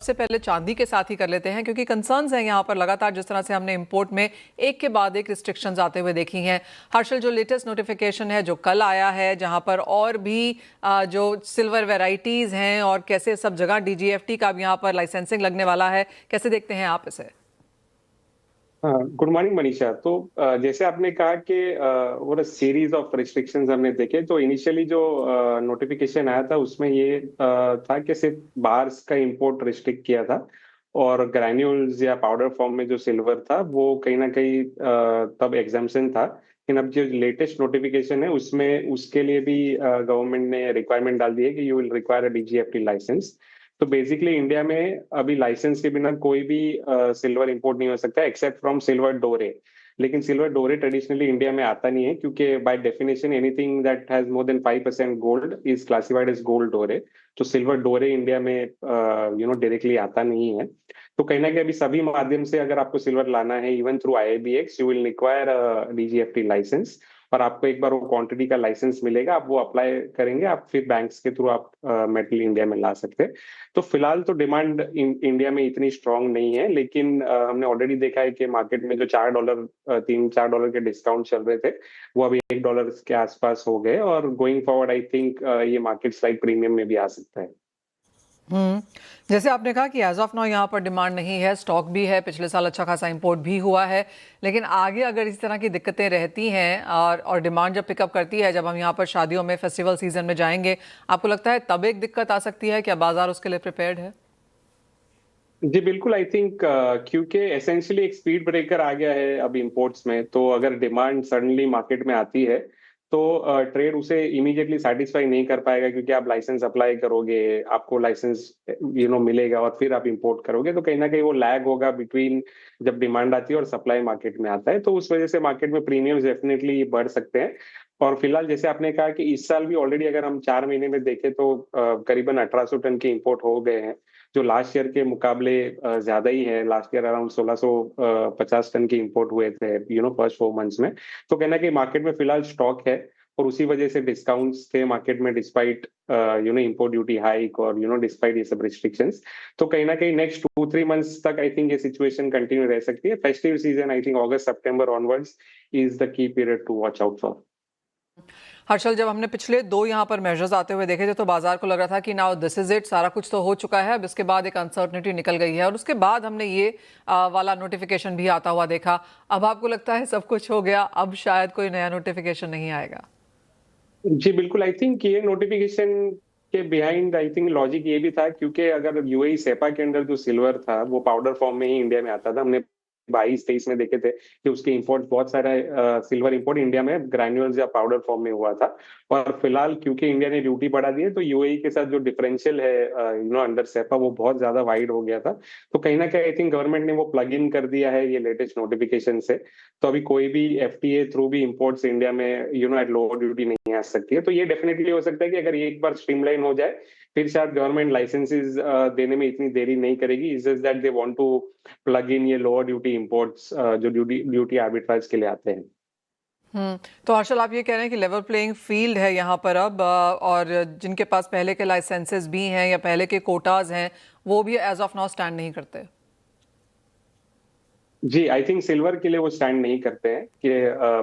सबसे पहले चांदी के साथ ही कर लेते हैं क्योंकि कंसर्न्स हैं यहाँ पर लगातार जिस तरह से हमने इंपोर्ट में एक के बाद एक रिस्ट्रिक्शंस आते हुए देखी हैं। हर्षल, जो लेटेस्ट नोटिफिकेशन है जो कल आया है जहाँ पर और भी जो सिल्वर वैरायटीज़ हैं और कैसे सब जगह डीजीएफटी का भी यहाँ पर लाइसेंसिंग लगने वाला है, कैसे देखते हैं आप इसे? हाँ, गुड मॉर्निंग मनीषा। तो जैसे आपने कहा कि वो सीरीज ऑफ रिस्ट्रिक्शंस हमने देखे, तो इनिशियली जो नोटिफिकेशन आया था उसमें ये था कि सिर्फ बार्स का इंपोर्ट रिस्ट्रिक्ट किया था और ग्रैन्यूल्स या पाउडर फॉर्म में जो सिल्वर था वो कहीं ना कहीं तब एग्जाम्पशन था। लेकिन अब जो लेटेस्ट नोटिफिकेशन है उसमें उसके लिए भी गवर्नमेंट ने रिक्वायरमेंट डाल दी है कि you will require a DGFT licence. तो बेसिकली इंडिया में अभी लाइसेंस के बिना कोई भी सिल्वर इंपोर्ट नहीं हो सकता एक्सेप्ट फ्रॉम सिल्वर डोरे। लेकिन सिल्वर डोरे ट्रेडिशनली इंडिया में आता नहीं है क्योंकि by definition anything that has more than 5% gold is classified as gold dore. तो सिल्वर डोरे इंडिया में डायरेक्टली आता नहीं है। तो कहीं ना कहीं अभी सभी माध्यम से अगर आपको सिल्वर लाना है even through IIBX you will require DGFT licence. और आपको एक बार वो क्वांटिटी का लाइसेंस मिलेगा, आप वो अप्लाई करेंगे, आप फिर बैंक्स के थ्रू आप मेटल इंडिया में ला सकते हैं। तो फिलहाल तो डिमांड इंडिया में इतनी स्ट्रांग नहीं है, लेकिन हमने ऑलरेडी देखा है कि मार्केट में जो $4 $3-4 के डिस्काउंट चल रहे थे वो अभी $1 के आसपास हो गए और गोइंग फॉरवर्ड आई थिंक ये मार्केट स्लाइड प्रीमियम में भी आ सकता है। हम्म जैसे आपने कहा कि एज ऑफ नाउ यहाँ पर डिमांड नहीं है, स्टॉक भी है, पिछले साल अच्छा खासा इंपोर्ट भी हुआ है, लेकिन आगे अगर इस तरह की दिक्कतें रहती हैं और डिमांड जब पिकअप करती है, जब हम यहाँ पर शादियों में फेस्टिवल सीजन में जाएंगे, आपको लगता है तब एक दिक्कत आ सकती है? क्या बाजार उसके लिए प्रिपेयर्ड है? जी बिल्कुल, आई थिंक क्योंकि एसेंशियली एक स्पीड ब्रेकर आ गया है अब इंपोर्ट्स में, तो अगर डिमांड सडनली मार्केट में आती है तो ट्रेड उसे इमीडिएटली सेटिस्फाई नहीं कर पाएगा क्योंकि आप लाइसेंस अप्लाई करोगे, आपको लाइसेंस मिलेगा और फिर आप इंपोर्ट करोगे, तो कहीं ना कहीं वो लैग होगा बिटवीन जब डिमांड आती है और सप्लाई मार्केट में आता है। तो उस वजह से मार्केट में प्रीमियम्स डेफिनेटली बढ़ सकते हैं। और फिलहाल जैसे आपने कहा कि इस साल भी ऑलरेडी अगर हम 4 महीने में देखें तो करीबन 1800 टन के इंपोर्ट हो गए हैं, जो लास्ट ईयर के मुकाबले ज्यादा ही है। लास्ट ईयर अराउंड 1650 टन के इंपोर्ट हुए थे फर्स्ट 4 मंथ्स में। तो कहना कि मार्केट में फिलहाल स्टॉक है और उसी वजह से डिस्काउंट्स थे मार्केट में डिस्पाइट इंपोर्ट ड्यूटी हाइक और डिस्पाइट ये सब रिस्ट्रिक्शंस। तो कहीं ना कहीं नेक्स्ट 2-3 मंथ्स तक आई थिंक ये सिचुएशन कंटिन्यू रह सकती है। Festive season I think August September onwards is the key period to watch out for. Harshal, जब हमने पिछले दो यहाँ पर मेजर्स आते हुए देखे थे तो बाजार को लग रहा था कि नाउ दिस इज इट, सारा कुछ तो हो चुका है, अब इसके बाद एक अनसर्टनिटी निकल गई है और उसके बाद हमने ये वाला नोटिफिकेशन भी आता हुआ देखा। अब आपको लगता है सब कुछ हो गया, अब शायद कोई नया नोटिफिकेशन नहीं आएगा? जी बिल्कुल, आई थिंक ये नोटिफिकेशन के बिहाइंड आई थिंक लॉजिक ये भी था क्योंकि अगर यूएई सेपा के अंदर जो सिल्वर था वो पाउडर फॉर्म में ही इंडिया में आता था। हमने 22-23 में देखे थे कि उसके इंपोर्ट बहुत सारा सिल्वर इंपोर्ट इंडिया में ग्रैन्यूल्स या पाउडर फॉर्म में हुआ था। और फिलहाल क्योंकि इंडिया ने ड्यूटी बढ़ा दी है तो यूएई के साथ जो डिफरेंशियल है अंडर सेपा वो बहुत ज्यादा वाइड हो गया था। तो कहीं ना कहीं आई थिंक गवर्नमेंट ने वो प्लग इन कर दिया है ये लेटेस्ट नोटिफिकेशन से। तो अभी कोई भी एफटीए थ्रू भी इंपोर्ट्स इंडिया में एट लोअर ड्यूटी नहीं आ सकती है। तो ये डेफिनेटली हो सकता है कि अगर ये एक बार स्ट्रीमलाइन हो जाए फिर शायद गवर्नमेंट लाइसेंसेस देने में इतनी देरी नहीं करेगी। Is just that they want to plug in ये लोअर ड्यूटी इंपोर्ट्स जो ड्यूटी आर्बिट्राज के लिए आते हैं। तो हर्षल, आप ये कह रहे हैं कि लेवल प्लेइंग फील्ड है यहाँ पर अब, और जिनके पास पहले के लाइसेंसेस भी हैं या पहले के कोटाज हैं वो भी एज ऑफ नाउ स्टैंड नहीं करते? जी, आई थिंक सिल्वर के लिए वो स्टैंड नहीं करते हैं कि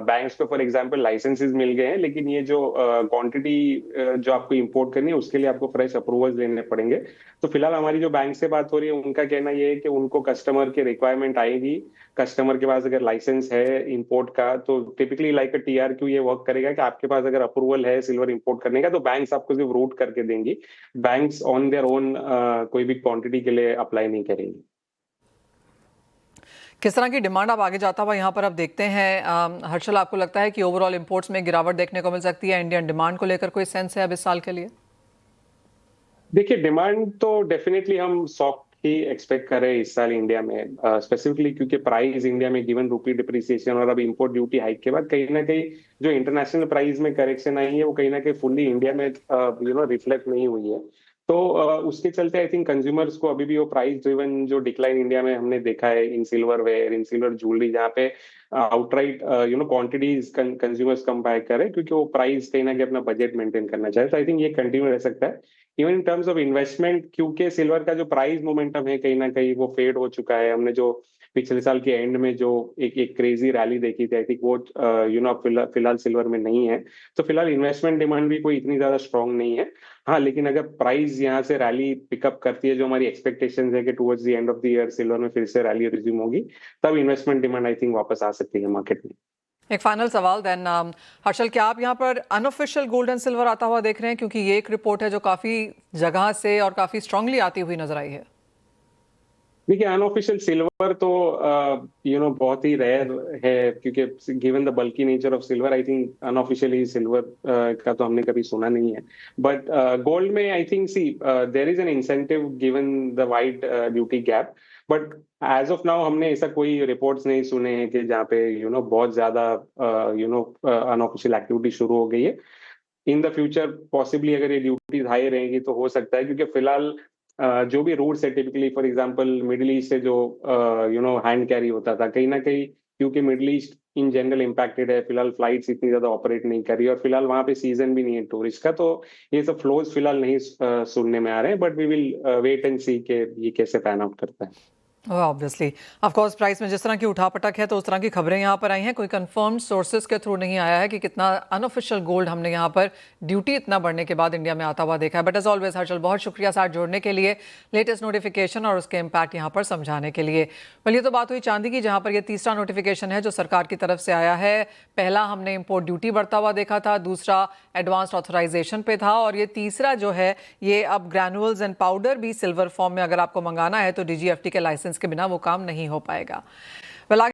बैंक्स को फॉर एग्जांपल लाइसेंसेस मिल गए हैं, लेकिन ये जो क्वांटिटी जो आपको इंपोर्ट करनी है उसके लिए आपको फ्रेश अप्रूवल्स लेने पड़ेंगे। तो फिलहाल हमारी जो बैंक से बात हो रही है उनका कहना ये है कि उनको कस्टमर की रिक्वायरमेंट आएगी, कस्टमर के पास अगर लाइसेंस है इंपोर्ट का तो टिपिकली लाइक अ टीआरक्यू ये वर्क करेगा कि आपके पास अगर अप्रूवल है सिल्वर इंपोर्ट करने का तो बैंक्स आपको सिर्फ रूट करके देंगी। बैंक्स ऑन देयर ओन कोई भी क्वांटिटी के लिए अप्लाई नहीं करेंगी। किस तरह की डिमांड अब आगे जाता हुआ यहाँ पर अब देखते हैं? हर्षल, आपको लगता है कि ओवरऑल इंपोर्ट्स में गिरावट देखने को मिल सकती है? इंडियन डिमांड को लेकर कोई सेंस है अब इस साल के लिए? देखिए, डिमांड तो डेफिनेटली हम सॉफ्ट ही एक्सपेक्ट कर रहे हैं इस साल इंडिया में, स्पेसिफिकली क्योंकि प्राइस इंडिया में गिवन रूपी डिप्रिसिएशन और अब इंपोर्ट ड्यूटी हाइक के बाद कहीं ना कहीं जो इंटरनेशनल प्राइस में करेक्शन आई है वो कहीं ना कहीं फुल्ली इंडिया में रिफ्लेक्ट नहीं हुई है। तो उसके चलते आई थिंक कंज्यूमर्स को अभी भी वो प्राइस ड्रिवन जो डिक्लाइन इंडिया में हमने देखा है in silverware, in silver jewellery, जहाँ पे आउटराइट क्वांटिटीज कंज्यूमर्स कम बाय करे क्योंकि वो प्राइस कहीं ना कहीं अपना बजट मेंटेन करना चाहे। तो आई थिंक ये कंटिन्यू रह सकता है even in terms of investment, क्योंकि सिल्वर का जो प्राइस मोमेंटम है कहीं ना कहीं वो फेड हो चुका है। हमने जो पिछले साल के एंड में जो एक क्रेजी रैली देखी थी, आई थिंक वो फिलहाल सिल्वर में नहीं है। तो फिलहाल इन्वेस्टमेंट डिमांड भी कोई इतनी ज्यादा स्ट्रांग नहीं है। हाँ, लेकिन अगर प्राइस यहाँ से रैली पिकअप करती है, जो हमारी एक्सपेक्टेशंस है कि towards the end of the year silver में फिर से रैली रिज्यूम होगी, तब इन्वेस्टमेंट डिमांड आई थिंक वापस आ सकती है मार्केट में। एक फाइनल सवाल देन, हर्षल, क्या आप यहाँ पर अनऑफिशियल गोल्ड एंड सिल्वर आता हुआ देख रहे हैं? क्योंकि ये एक रिपोर्ट है जो काफी जगह से और काफी स्ट्रांगली आती हुई नजर आई है। देखिए, अनऑफिशियल सिल्वर तो बहुत ही रेयर है, क्योंकि given the bulky nature of silver I think unofficially silver का तो हमने कभी सुना नहीं है। बट गोल्ड में I think see there is an incentive given the wide duty gap. But as of now हमने ऐसा कोई रिपोर्ट्स नहीं सुने हैं कि जहाँ पे बहुत ज्यादा अनऑफिशियल एक्टिविटी शुरू हो गई है। इन द फ्यूचर पॉसिबली अगर ये ड्यूटीज हाई रहेंगी तो हो सकता है, क्योंकि फिलहाल जो भी रूट्स है, typically for example middle east से जो हैंड कैरी होता था, कहीं ना कहीं क्योंकि middle east in general impacted है, फिलहाल फ्लाइट्स इतनी ज्यादा ऑपरेट नहीं कर रही और फिलहाल वहां पे सीजन भी नहीं है टूरिस्ट का, तो ये सब फ्लोज फिलहाल नहीं सुनने में आ रहे हैं। But we will wait and see के ये कैसे पैन आउट करता है। ऑब्वियसली, ऑफ कोर्स, प्राइस में जिस तरह की उठापटक है तो उस तरह की खबरें यहाँ पर आई हैं। कोई कंफर्म्ड सोर्सेज के थ्रू नहीं आया है कि कितना अनऑफिशियल गोल्ड हमने यहाँ पर ड्यूटी इतना बढ़ने के बाद इंडिया में आता हुआ देखा है। बट एज ऑलवेज हर्षल, बहुत शुक्रिया साथ जोड़ने के लिए, लेटेस्ट नोटिफिकेशन और उसके इम्पैक्ट यहाँ पर समझाने के लिए। वेल, ये तो बात हुई चांदी की, जहाँ पर ये तीसरा नोटिफिकेशन है जो सरकार की तरफ से आया है। पहला हमने इम्पोर्ट ड्यूटी बढ़ता हुआ देखा था, दूसरा एडवांस्ड ऑथराइजेशन पे था, और ये तीसरा जो है ये अब ग्रैनुअल्स एंड पाउडर भी सिल्वर फॉर्म में अगर आपको मंगाना है तो DGFT के लाइसेंस के बिना वो काम नहीं हो पाएगा। वेल,